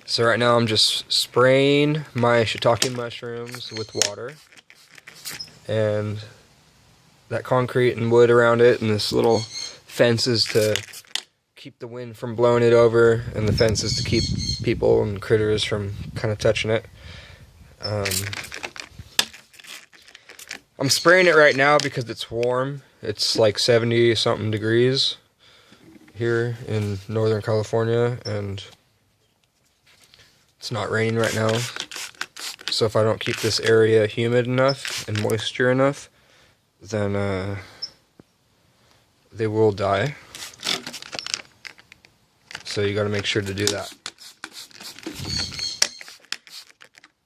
So right now I'm just spraying my shiitake mushrooms with water, and that concrete and wood around it, and this little fence is to keep the wind from blowing it over, and the fence is to keep people and critters from kind of touching it. I'm spraying it right now because it's warm. It's like 70 something degrees here in Northern California, and it's not raining right now. So if I don't keep this area humid enough and moisture enough, then they will die. So you got to make sure to do that.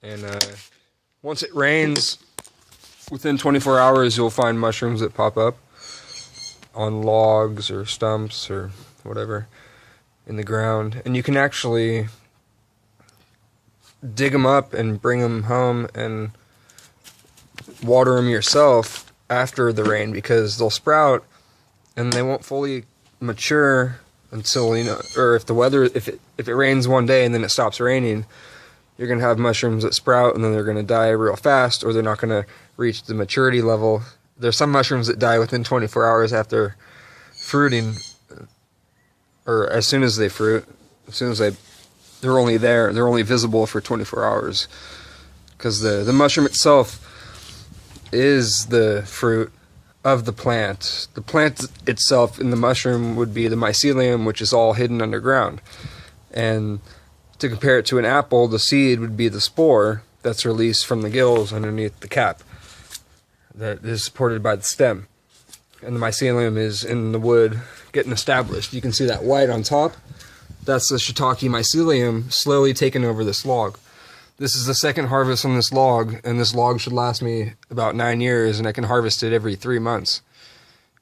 And once it rains, within 24 hours you'll find mushrooms that pop up on logs or stumps or whatever in the ground, and you can actually dig them up and bring them home and water them yourself after the rain, because they'll sprout and they won't fully mature until, you know, or if it rains one day and then it stops raining, you're gonna have mushrooms that sprout and then they're gonna die real fast, or they're not gonna reach the maturity level. There's some mushrooms that die within 24 hours after fruiting, or as soon as they fruit. As soon as they're only there, they're only visible for 24 hours, because the mushroom itself is the fruit of the plant. The plant itself in the mushroom would be the mycelium, which is all hidden underground. And to compare it to an apple, the seed would be the spore that's released from the gills underneath the cap that is supported by the stem. And the mycelium is in the wood getting established. You can see that white on top. That's the shiitake mycelium slowly taking over this log. This is the second harvest on this log, and this log should last me about 9 years, and I can harvest it every 3 months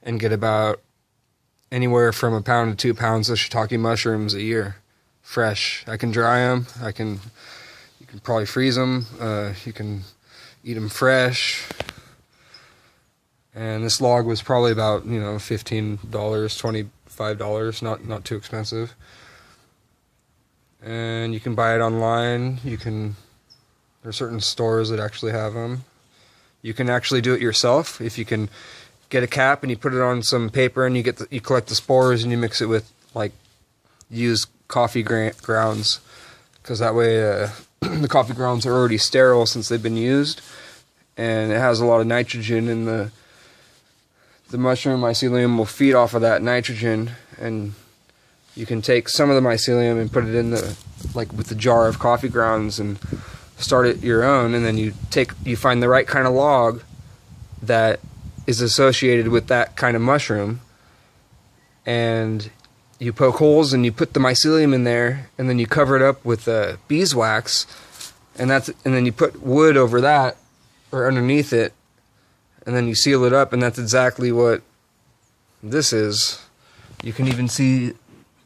and get about anywhere from 1 pound to 2 pounds of shiitake mushrooms a year, fresh. I can dry them. You can probably freeze them. You can eat them fresh. And this log was probably about, you know, $15, $25, not too expensive. And you can buy it online. There's certain stores that actually have them. You can actually do it yourself. If you can get a cap and you put it on some paper and you collect the spores and you mix it with like used coffee grounds, because that way the coffee grounds are already sterile since they've been used, and it has a lot of nitrogen, and the mushroom mycelium will feed off of that nitrogen, and you can take some of the mycelium and put it in with the jar of coffee grounds and start it your own, and then you find the right kind of log that is associated with that kind of mushroom, and you poke holes and you put the mycelium in there, and then you cover it up with beeswax, and then you put wood over that or underneath it, and then you seal it up, and that's exactly what this is. You can even see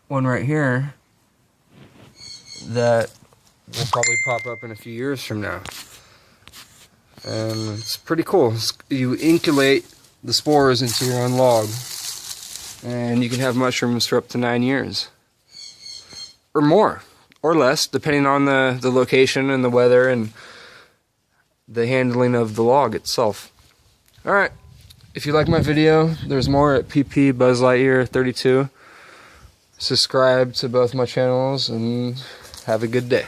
one right here that will probably pop up in a few years from now. And it's pretty cool. You inculate the spores into your own log, and you can have mushrooms for up to 9 years. Or more, or less, depending on the location and the weather and the handling of the log itself. Alright, if you like my video, there's more at PP Buzz Lightyear 32. Subscribe to both my channels and have a good day.